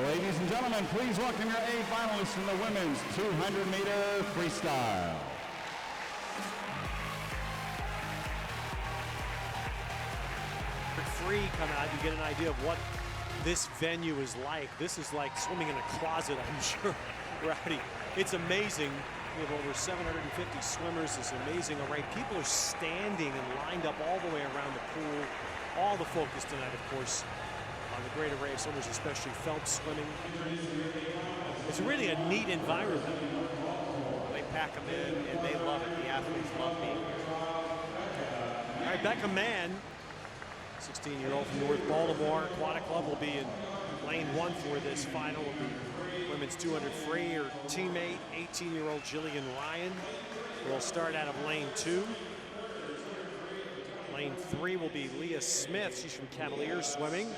Ladies and gentlemen, please welcome your 8 finalists in the women's 200-meter freestyle. Free come out, you get an idea of what this venue is like. This is like swimming in a closet, I'm sure, Rowdy. It's amazing. We have over 750 swimmers. This amazing array. People are standing and lined up all the way around the pool. All the focus tonight, of course, on the great array of swimmers, especially Phelps swimming. It's really a neat environment. They pack them in, and they love it. The athletes love being here. All right, Becca Mann, 16-year-old from North Baltimore. Aquatic Club will be in lane 1 for this final. Will be women's 200 free. Her teammate, 18-year-old Jillian Ryan, will start out of lane 2. Lane 3 will be Leah Smith. She's from Cavaliers Swimming.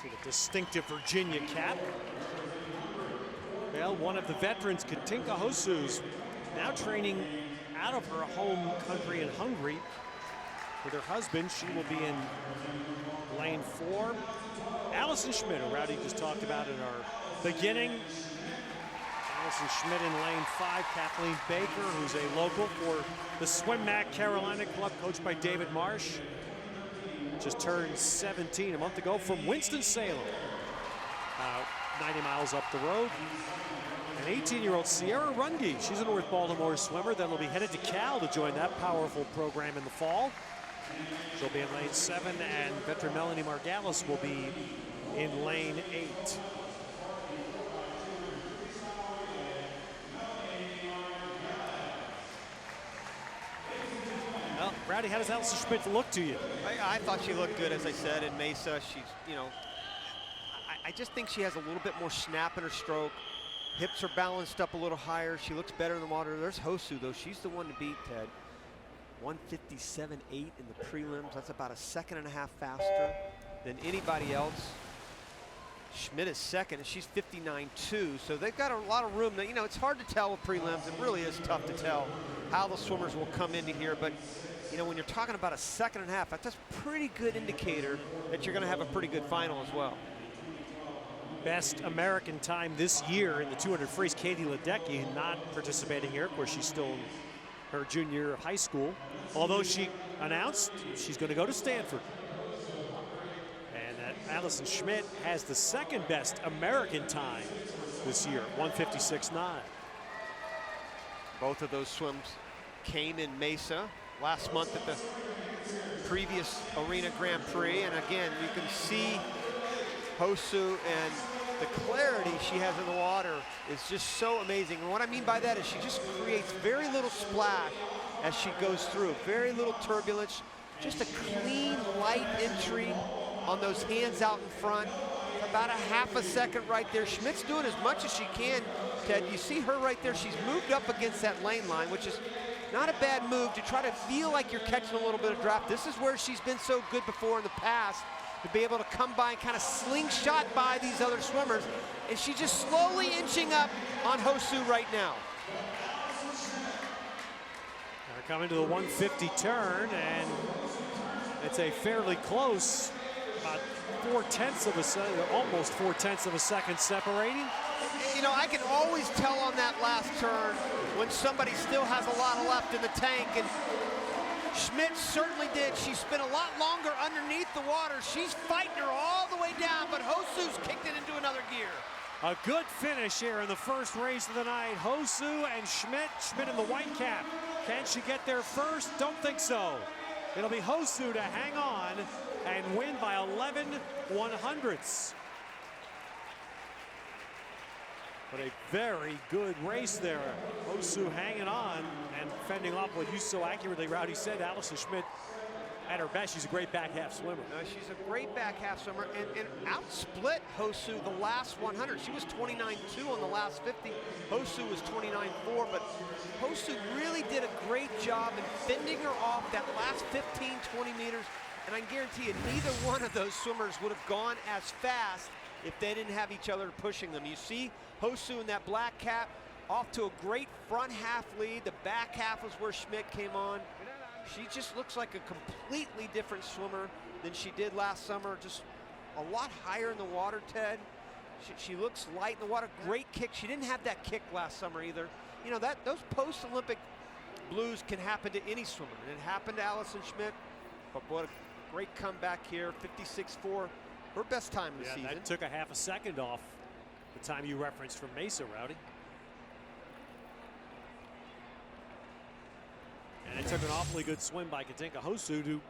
See the distinctive Virginia cap. Well, one of the veterans, Katinka Hosu's now training out of her home country in Hungary with her husband. She will be in lane 4. Allison Schmidt, who Rowdy just talked about in our beginning. Allison Schmidt in lane 5. Kathleen Baker, who's a local for the Swim Mac Carolina Club, coached by David Marsh. Just turned 17 a month ago from Winston-Salem. 90 miles up the road. And 18-year-old Sierra Runge, she's a North Baltimore swimmer. Then will be headed to Cal to join that powerful program in the fall. She'll be in lane 7, and veteran Melanie Margalis will be in lane 8. Well, Rowdy, how does Allison Schmidt look to you? I thought she looked good, as I said, in Mesa. She's, you know, I just think she has a little bit more snap in her stroke. Hips are balanced up a little higher. She looks better in the water. There's Hosu, though. She's the one to beat, Ted. 157.8 in the prelims. That's about a second and a half faster than anybody else. Schmidt is second, and she's 59.2. So they've got a lot of room. Now, you know, it's hard to tell with prelims. It really is tough to tell how the swimmers will come into here. But, you know, when you're talking about a second and a half, that's a pretty good indicator that you're going to have a pretty good final as well. Best American time this year in the 200 frees, Katie Ledecky, not participating here. Of course, she's still in her junior year of high school, although she announced she's going to go to Stanford. And that Allison Schmidt has the second best American time this year, 156.9. Both of those swims came in Mesa last month at the previous Arena Grand Prix. And again, you can see Hosu, and the clarity she has in the water is just so amazing. And what I mean by that is she just creates very little splash as she goes through. Very little turbulence, just a clean, light entry on those hands out in front. About a half a second right there. Schmidt's doing as much as she can, Ted. You see her right there. She's moved up against that lane line, which is not a bad move to try to feel like you're catching a little bit of draft. This is where she's been so good before in the past, to be able to come by and kind of slingshot by these other swimmers. And she's just slowly inching up on Hosu right now. They're coming to the 150 turn, and it's a fairly close, about 4/10 of a second, almost 4/10 of a second separating. You know, I can always tell on that last turn when somebody still has a lot left in the tank, and Schmidt certainly did. She spent a lot longer underneath the water. She's fighting her all the way down, but Hosu's kicked it into another gear. A good finish here in the first race of the night. Hosu and Schmidt. Schmidt in the white cap. Can she get there first? Don't think so. It'll be Hosu to hang on and win by 11/100ths. But a very good race there. Hosu hanging on and fending off what you so accurately, Rowdy, said. Allison Schmidt at her best. She's a great back half swimmer. She's a great back half swimmer, and outsplit Hosu the last 100. She was 29.2 on the last 50. Hosu was 29.4, but Hosu really did a great job in fending her off that last 15, 20 meters. And I guarantee you, neither one of those swimmers would have gone as fast if they didn't have each other pushing them. You see Hosu in that black cap off to a great front half lead. The back half was where Schmidt came on. She just looks like a completely different swimmer than she did last summer. Just a lot higher in the water, Ted. She looks light in the water. Great kick. She didn't have that kick last summer either. You know, those post-Olympic blues can happen to any swimmer. And it happened to Allison Schmidt. But what a great comeback here. 56.4, her best time of the season. That took a half a second off the time you referenced from Mesa, Rowdy. And it took an awfully good swim by Katinka Hosszu to